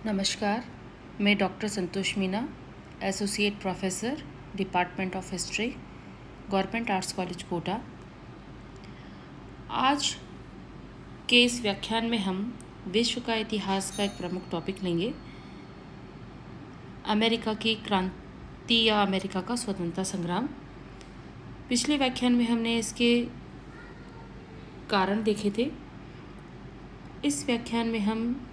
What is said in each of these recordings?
नमस्कार। मैं doctor Santosh Meena, associate professor, department of history, government arts college Kota. आज के इस व्याख्यान में हम विश्व का इतिहास का एक प्रमुख टॉपिक लेंगे, अमेरिका की क्रांति या अमेरिका का स्वतंत्रता संग्राम। पिछले व्याख्यान में हमने इसके कारण देखे थे। इस व्याख्यान में हम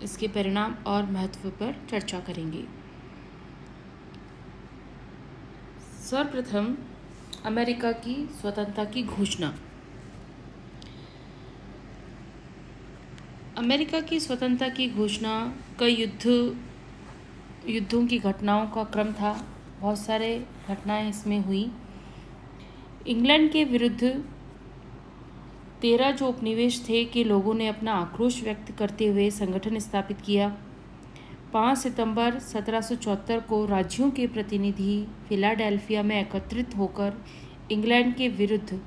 इसके परिणाम और महत्व पर चर्चा करेंगे। सर्वप्रथम अमेरिका की स्वतंत्रता की घोषणा। अमेरिका की स्वतंत्रता की घोषणा कई युद्धों की घटनाओं का क्रम था। बहुत सारे घटनाएं इसमें हुई। इंग्लैंड के विरुद्ध 13 जो उपनिवेश थे के लोगों ने अपना आक्रोश व्यक्त करते हुए संगठन स्थापित किया। 5 सितंबर 1774 को राज्यों के प्रतिनिधि फिलाडेल्फिया में एकत्रित होकर इंग्लैंड के विरुद्ध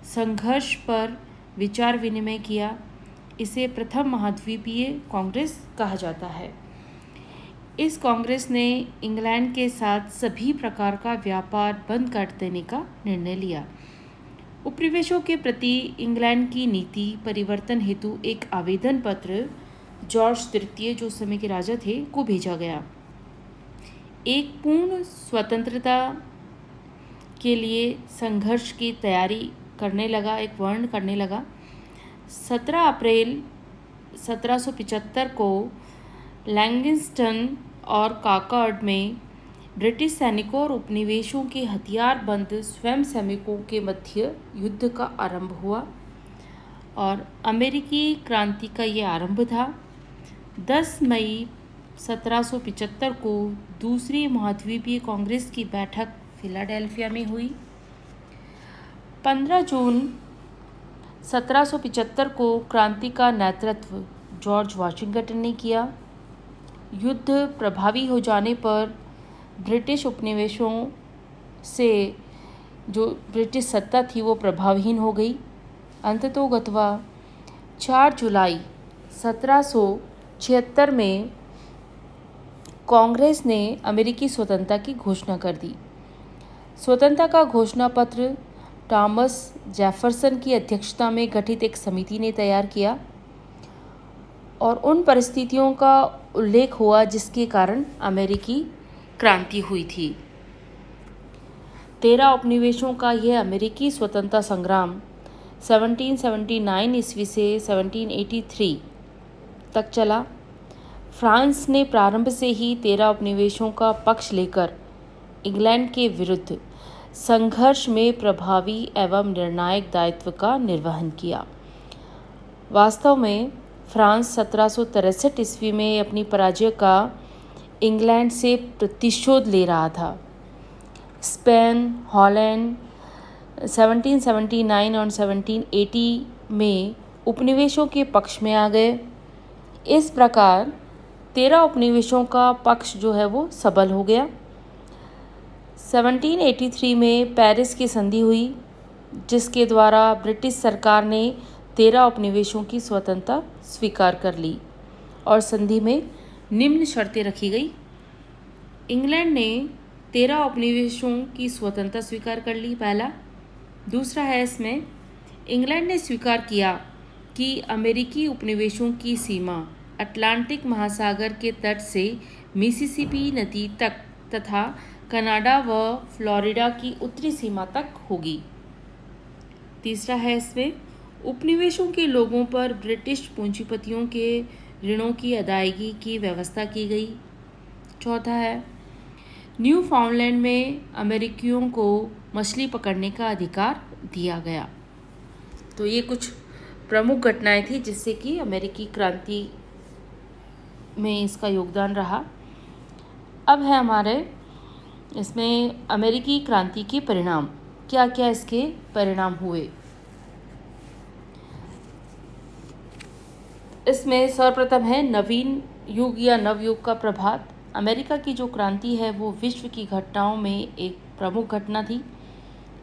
संघर्ष पर विचार विनिमय किया। इसे प्रथम महाद्वीपीय कांग्रेस कहा जाता है। इस कांग्रेस ने इंग्लैंड के साथ सभी प्रकार का व्यापार बंद कर देने का निर्णय लिया। उपनिवेशों के प्रति इंग्लैंड की नीति परिवर्तन हेतु एक आवेदन पत्र जॉर्ज तृतीय, जो समय के राजा थे, को भेजा गया। एक पूर्ण स्वतंत्रता के लिए संघर्ष की तैयारी करने लगा, एक वर्ण करने लगा। 17 अप्रैल 1775 को लैंगिस्टन और काकार्ड में ब्रिटिश सैनिकों और उपनिवेशों के हथियारबंद स्वयं सैनिकों के मध्य युद्ध का आरंभ हुआ और अमेरिकी क्रांति का ये आरंभ था। 10 मई 1775 को दूसरी महाद्वीपीय कांग्रेस की बैठक फिलाडेल्फिया में हुई। 15 जून 1775 को क्रांति का नेतृत्व जॉर्ज वाशिंगटन ने किया। युद्ध प्रभावी हो जाने पर ब्रिटिश उपनिवेशों से जो ब्रिटिश सत्ता थी वो प्रभावहीन हो गई। अंततोगत्वा 4 जुलाई 1776 में कांग्रेस ने अमेरिकी स्वतंत्रता की घोषणा कर दी। स्वतंत्रता का घोषणा पत्र थॉमस जेफरसन की अध्यक्षता में गठित एक समिति ने तैयार किया और उन परिस्थितियों का उल्लेख हुआ जिसके कारण अमेरिकी क्रांति हुई थी। 13 उपनिवेशों का यह अमेरिकी स्वतंत्रता संग्राम 1779 ईस्वी से 1783 तक चला। फ्रांस ने प्रारंभ से ही 13 उपनिवेशों का पक्ष लेकर इंग्लैंड के विरुद्ध संघर्ष में प्रभावी एवं निर्णायक दायित्व का निर्वहन किया। वास्तव में फ्रांस 1763 ईस्वी में अपनी पराजय का इंग्लैंड से प्रतिशोध ले रहा था। स्पेन, हॉलैंड 1779 और 1780 में उपनिवेशों के पक्ष में आ गए। इस प्रकार 13 उपनिवेशों का पक्ष जो है वो सबल हो गया। 1783 में पेरिस की संधि हुई जिसके द्वारा ब्रिटिश सरकार ने 13 उपनिवेशों की स्वतंत्रता स्वीकार कर ली और संधि में निम्न शर्तें रखी गई। इंग्लैंड ने 13 उपनिवेशों की स्वतंत्रता स्वीकार कर ली, पहला। दूसरा है, इसमें इंग्लैंड ने स्वीकार किया कि अमेरिकी उपनिवेशों की सीमा अटलांटिक महासागर के तट से मिसिसिपी नदी तक तथा कनाडा व फ्लोरिडा की उत्तरी सीमा तक होगी। तीसरा है, इसमें उपनिवेशों के लोगों पर ब्रिटिश पूंजीपतियों के ऋणों की अदायगी की व्यवस्था की गई। चौथा है, न्यू फाउंडलैंड में अमेरिकियों को मछली पकड़ने का अधिकार दिया गया। तो ये कुछ प्रमुख घटनाएं थी जिससे कि अमेरिकी क्रांति में इसका योगदान रहा। अब है हमारे इसमें अमेरिकी क्रांति के परिणाम, क्या क्या इसके परिणाम हुए। इसमें सर्वप्रथम है नवीन युग या नवयुग का प्रभात। अमेरिका की जो क्रांति है वो विश्व की घटनाओं में एक प्रमुख घटना थी।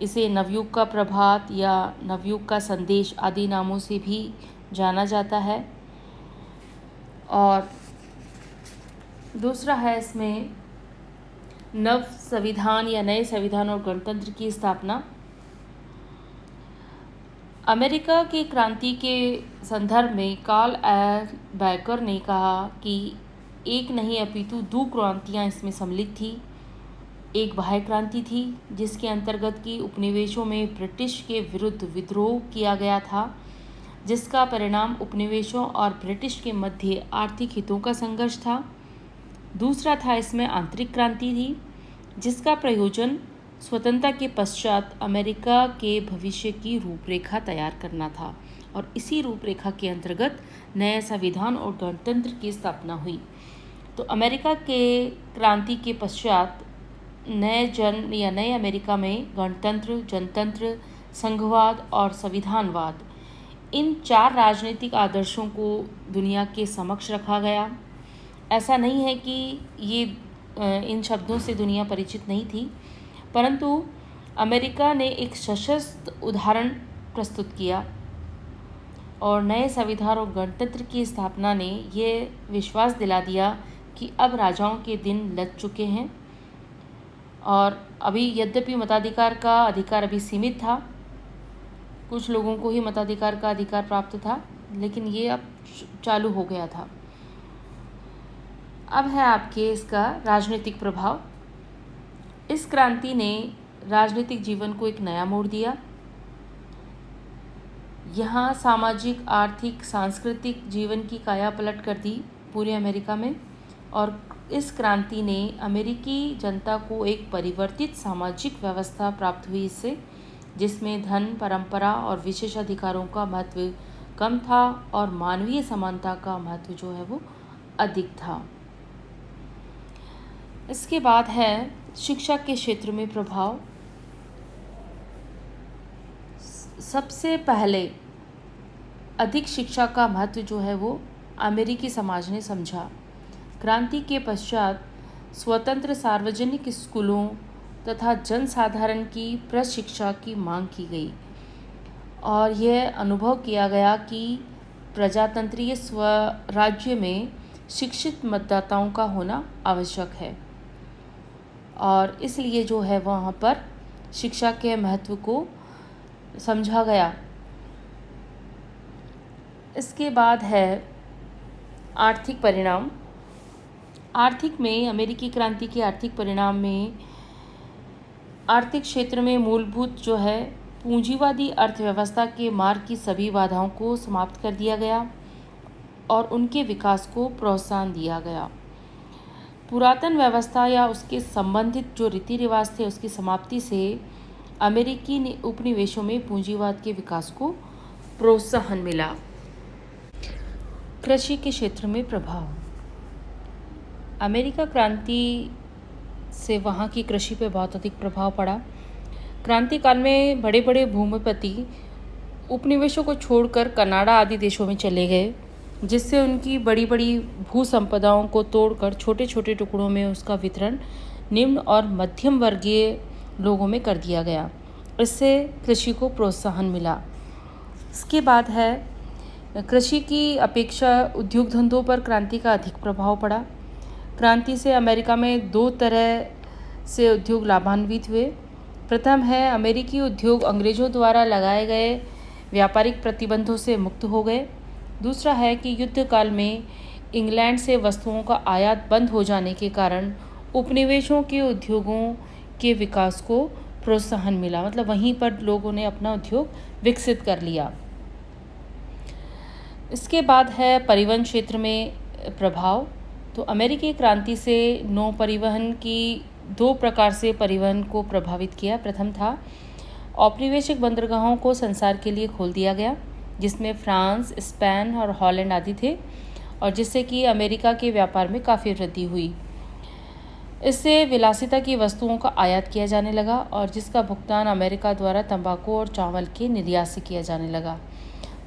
इसे नवयुग का प्रभात या नवयुग का संदेश आदि नामों से भी जाना जाता है। और दूसरा है इसमें नव संविधान या नए संविधान और गणतंत्र की स्थापना। अमेरिका की क्रांति के संदर्भ में कार्ल एल बैकर ने कहा कि एक नहीं अपितु दो क्रांतियाँ इसमें सम्मिलित थी। एक बाह्य क्रांति थी जिसके अंतर्गत की उपनिवेशों में ब्रिटिश के विरुद्ध विद्रोह किया गया था, जिसका परिणाम उपनिवेशों और ब्रिटिश के मध्य आर्थिक हितों का संघर्ष था। दूसरा था इसमें आंतरिक क्रांति थी, जिसका प्रयोजन स्वतंत्रता के पश्चात अमेरिका के भविष्य की रूपरेखा तैयार करना था, और इसी रूपरेखा के अंतर्गत नया संविधान और गणतंत्र की स्थापना हुई। तो अमेरिका के क्रांति के पश्चात नए अमेरिका में गणतंत्र, जनतंत्र, संघवाद और संविधानवाद, इन 4 राजनीतिक आदर्शों को दुनिया के समक्ष रखा गया। ऐसा नहीं है कि ये इन शब्दों से दुनिया परिचित नहीं थी, परंतु अमेरिका ने एक सशक्त उदाहरण प्रस्तुत किया, और नए संविधान और गणतंत्र की स्थापना ने ये विश्वास दिला दिया कि अब राजाओं के दिन लद चुके हैं। और अभी यद्यपि मताधिकार का अधिकार अभी सीमित था, कुछ लोगों को ही मताधिकार का अधिकार प्राप्त था, लेकिन ये अब चालू हो गया था। अब है आपके इसका राजनीतिक प्रभाव। इस क्रांति ने राजनीतिक जीवन को एक नया मोड़ दिया। यहाँ सामाजिक, आर्थिक, सांस्कृतिक जीवन की काया पलट कर दी पूरे अमेरिका में, और इस क्रांति ने अमेरिकी जनता को एक परिवर्तित सामाजिक व्यवस्था प्राप्त हुई इससे, जिसमें धन, परंपरा और विशेष अधिकारों का महत्व कम था और मानवीय समानता का महत्व जो है वो अधिक था। इसके बाद है शिक्षा के क्षेत्र में प्रभाव। सबसे पहले अधिक शिक्षा का महत्व जो है वो अमेरिकी समाज ने समझा। क्रांति के पश्चात स्वतंत्र सार्वजनिक स्कूलों तथा जनसाधारण की प्रशिक्षा की मांग की गई, और यह अनुभव किया गया कि प्रजातंत्रीय स्वराज्य में शिक्षित मतदाताओं का होना आवश्यक है, और इसलिए जो है वहाँ पर शिक्षा के महत्व को समझा गया। इसके बाद है आर्थिक परिणाम। आर्थिक में अमेरिकी क्रांति के आर्थिक परिणाम में आर्थिक क्षेत्र में मूलभूत जो है पूंजीवादी अर्थव्यवस्था के मार्ग की सभी बाधाओं को समाप्त कर दिया गया और उनके विकास को प्रोत्साहन दिया गया। पुरातन व्यवस्था या उसके संबंधित जो रीति रिवाज थे उसकी समाप्ति से अमेरिकी उपनिवेशों में पूंजीवाद के विकास को प्रोत्साहन मिला। कृषि के क्षेत्र में प्रभाव। अमेरिका क्रांति से वहाँ की कृषि पर बहुत अधिक प्रभाव पड़ा। क्रांति काल में बड़े बड़े भूमिपति उपनिवेशों को छोड़कर कनाडा आदि देशों में चले गए, जिससे उनकी बड़ी बड़ी भू संपदाओं को तोड़कर छोटे छोटे टुकड़ों में उसका वितरण निम्न और मध्यम वर्गीय लोगों में कर दिया गया। इससे कृषि को प्रोत्साहन मिला। इसके बाद है कृषि की अपेक्षा उद्योग धंधों पर क्रांति का अधिक प्रभाव पड़ा। क्रांति से अमेरिका में 2 तरह से उद्योग लाभान्वित हुए। प्रथम है अमेरिकी उद्योग अंग्रेज़ों द्वारा लगाए गए व्यापारिक प्रतिबंधों से मुक्त हो गए। दूसरा है कि युद्ध काल में इंग्लैंड से वस्तुओं का आयात बंद हो जाने के कारण उपनिवेशों के उद्योगों के विकास को प्रोत्साहन मिला, मतलब वहीं पर लोगों ने अपना उद्योग विकसित कर लिया। इसके बाद है परिवहन क्षेत्र में प्रभाव। तो अमेरिकी क्रांति से नौ परिवहन की 2 प्रकार से परिवहन को प्रभावित किया। प्रथम था औपनिवेशिक बंदरगाहों को संसार के लिए खोल दिया गया, जिसमें फ्रांस, स्पेन और हॉलैंड आदि थे, और जिससे कि अमेरिका के व्यापार में काफ़ी वृद्धि हुई। इससे विलासिता की वस्तुओं का आयात किया जाने लगा, और जिसका भुगतान अमेरिका द्वारा तंबाकू और चावल के निर्यात से किया जाने लगा।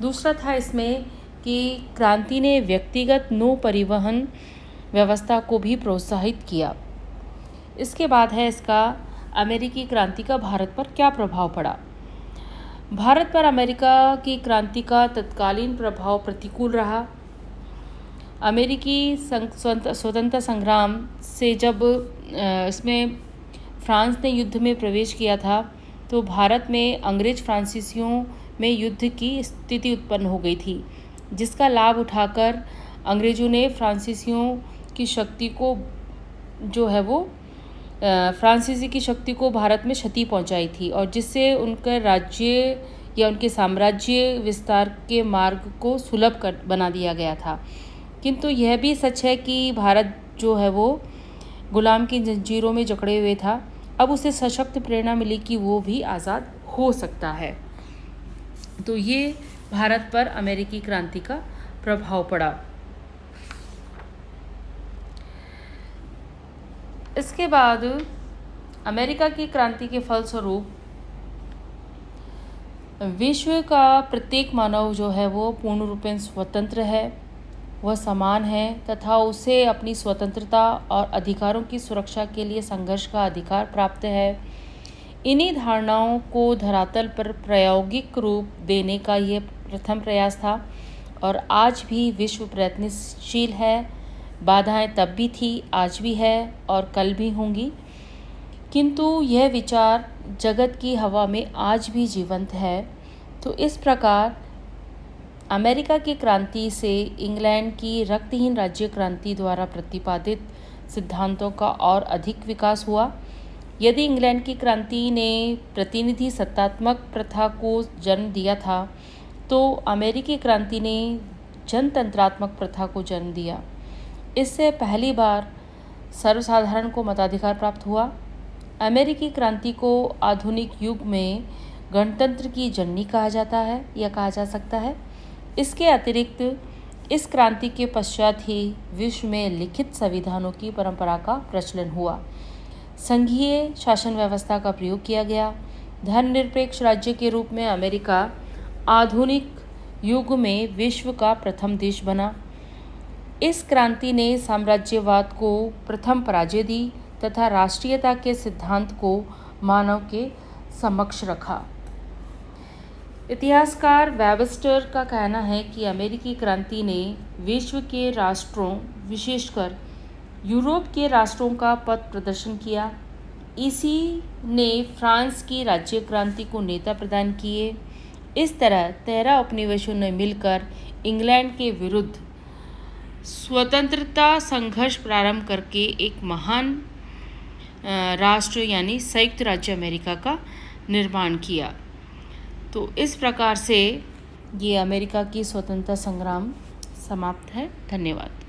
दूसरा था इसमें कि क्रांति ने व्यक्तिगत नौ परिवहन व्यवस्था को भी प्रोत्साहित किया। इसके बाद है इसका अमेरिकी क्रांति का भारत पर क्या प्रभाव पड़ा। भारत पर अमेरिका की क्रांति का तत्कालीन प्रभाव प्रतिकूल रहा। अमेरिकी स्वतंत्रता संग्राम से जब इसमें फ्रांस ने युद्ध में प्रवेश किया था तो भारत में अंग्रेज फ्रांसीसियों में युद्ध की स्थिति उत्पन्न हो गई थी, जिसका लाभ उठाकर अंग्रेज़ों ने फ्रांसीसियों की शक्ति को फ्रांसीसी की शक्ति को भारत में क्षति पहुंचाई थी और जिससे उनका राज्य या उनके साम्राज्य विस्तार के मार्ग को सुलभ बना दिया गया था। किंतु यह भी सच है कि भारत जो है वो गुलाम की जंजीरों में जकड़े हुए था। अब उसे सशक्त प्रेरणा मिली कि वो भी आज़ाद हो सकता है। तो ये भारत पर अमेरिकी क्रांति का प्रभाव पड़ा। इसके बाद अमेरिका की क्रांति के फलस्वरूप विश्व का प्रत्येक मानव जो है वो पूर्ण रूपेण स्वतंत्र है, वह समान है तथा उसे अपनी स्वतंत्रता और अधिकारों की सुरक्षा के लिए संघर्ष का अधिकार प्राप्त है। इन्हीं धारणाओं को धरातल पर प्रायोगिक रूप देने का यह प्रथम प्रयास था और आज भी विश्व प्रयत्नशील है। बाधाएं तब भी थी, आज भी है और कल भी होंगी, किंतु यह विचार जगत की हवा में आज भी जीवंत है। तो इस प्रकार अमेरिका की क्रांति से इंग्लैंड की रक्तहीन राज्य क्रांति द्वारा प्रतिपादित सिद्धांतों का और अधिक विकास हुआ। यदि इंग्लैंड की क्रांति ने प्रतिनिधि सत्तात्मक प्रथा को जन्म दिया था, तो अमेरिकी क्रांति ने जनतंत्रात्मक प्रथा को जन्म दिया। इससे पहली बार सर्वसाधारण को मताधिकार प्राप्त हुआ। अमेरिकी क्रांति को आधुनिक युग में गणतंत्र की जननी कहा जाता है या कहा जा सकता है। इसके अतिरिक्त इस क्रांति के पश्चात ही विश्व में लिखित संविधानों की परंपरा का प्रचलन हुआ। संघीय शासन व्यवस्था का प्रयोग किया गया। धर्मनिरपेक्ष राज्य के रूप में अमेरिका आधुनिक युग में विश्व का प्रथम देश बना। इस क्रांति ने साम्राज्यवाद को प्रथम पराजय दी तथा राष्ट्रीयता के सिद्धांत को मानव के समक्ष रखा। इतिहासकार वेबस्टर का कहना है कि अमेरिकी क्रांति ने विश्व के राष्ट्रों, विशेषकर यूरोप के राष्ट्रों का पथ प्रदर्शन किया। इसी ने फ्रांस की राज्य क्रांति को नेता प्रदान किए। इस तरह 13 उपनिवेशों ने मिलकर इंग्लैंड के विरुद्ध स्वतंत्रता संघर्ष प्रारंभ करके एक महान राष्ट्र यानी संयुक्त राज्य अमेरिका का निर्माण किया। तो इस प्रकार से ये अमेरिका की स्वतंत्रता संग्राम समाप्त है। धन्यवाद।